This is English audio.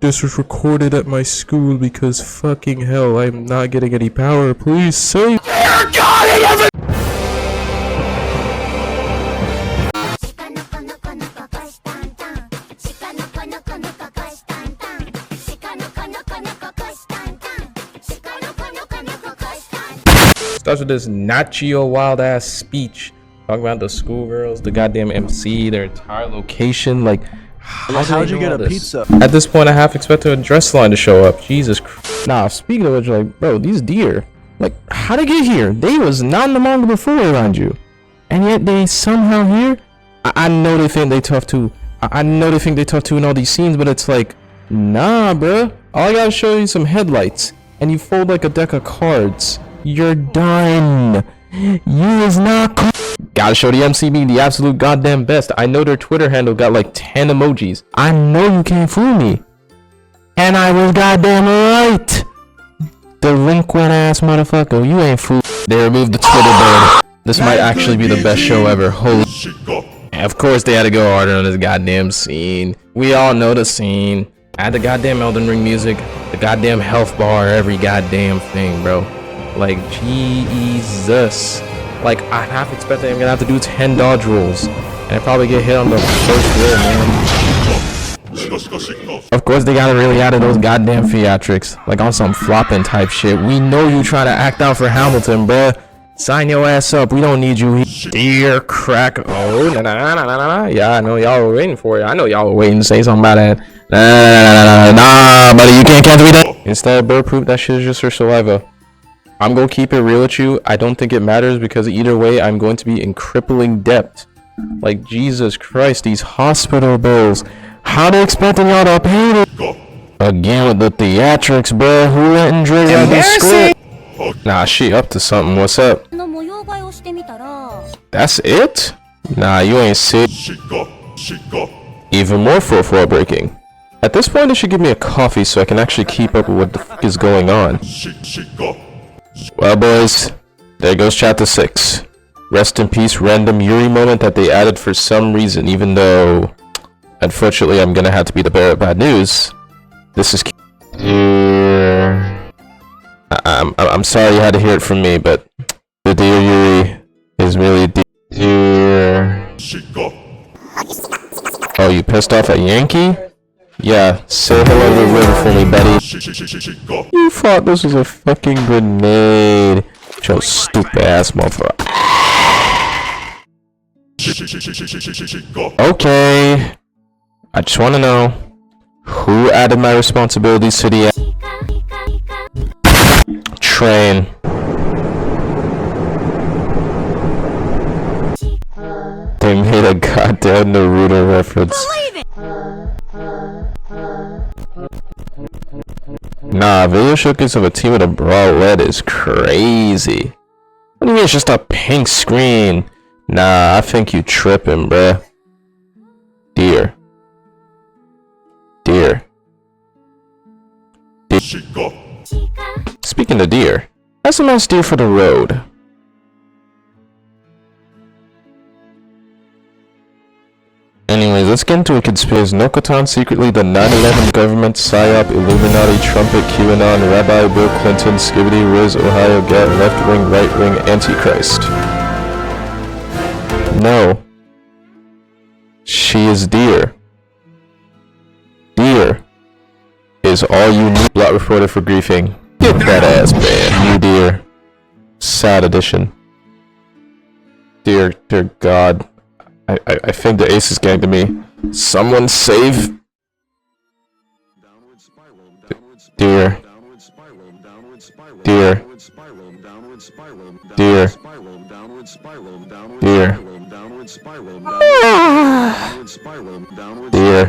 This was recorded at my school because fucking hell, I'm not getting any power. Please save. Dear God, starts with this Nacho wild ass speech talking about the schoolgirls, the goddamn MC, their entire location. Like, how'd you get a pizza? At this point, I half expected a dress line to show up. Jesus Christ. Nah, speaking of which, like, bro, these deer, like, how'd they get here? They was not in the manga before around you, and yet they somehow here. I know they think they tough too. I know they think they tough too in all these scenes, but it's like, nah, bro. All I gotta show you some headlights, and you fold like a deck of cards. You're done. You is not. Gotta show the MCB the absolute goddamn best. I know their Twitter handle got like 10 emojis. I know you can't fool me. And I was goddamn right. Delinquent ass motherfucker. You ain't fool. They removed the Twitter ban. This might actually be the best show ever. Holy. And of course they had to go harder on this goddamn scene. We all know the scene. Add the goddamn Elden Ring music. The goddamn health bar. Every goddamn thing, bro. Like, Jesus. Like, I half expected I'm gonna have to do 10 dodge rolls. And I probably get hit on the first roll, man. Of course, they gotta really add those goddamn theatrics. Like, on some flopping type shit. We know you trying to act out for Hamilton, bruh. Sign your ass up. We don't need you. Dear crack. Oh, nah. Yeah, I know y'all were waiting for it. I know y'all were waiting to say something about that. Nah, buddy, you can't cancel me that. Instead, bird proof, that shit is just her saliva. I'm gonna keep it real with you. I don't think it matters because either way, I'm going to be in crippling debt. Like, Jesus Christ, these hospital bills. How they expecting y'all to pay it? Again with the theatrics, bro. Who letting Dre out the script? Nah, she up to something. What's up? That's it? Nah, you ain't sick. Even more 4-4 breaking. At this point, they should give me a coffee so I can actually keep up with what the f is going on. Well, boys, there goes chapter 6. Rest in peace, random Yuri moment that they added for some reason, even though, unfortunately, I'm gonna have to be the bearer of bad news. This is. I'm sorry you had to hear it from me, but the dear Yuri is really dear. Oh, you pissed off at Yankee? Yeah, say hello to the river for me, buddy. You thought this was a fucking grenade. Joe, stupid ass motherfucker. Okay. I just want to know who added my responsibilities to the train. They made a goddamn Naruto reference. Nah, video showcase of a team with a bralette is crazy. What do you mean it's just a pink screen? Nah, I think you tripping, bruh. Dear. Speaking of deer, that's a nice deer for the road. Anyways, let's get into a conspiracy. Nokotan secretly the 9/11 government, PSYOP, Illuminati, Trumpet, QAnon, Rabbi, Bill Clinton, Skibbity, Riz, Ohio, Gat, left wing, right wing, Antichrist. No. She is deer. Deer is all you need. Blot reported for griefing. Get that ass banned. You dear. Sad edition. Dear God. I think the ace is getting to me. Someone save. Dear. Dear. Dear. Dear. Dear. Dear.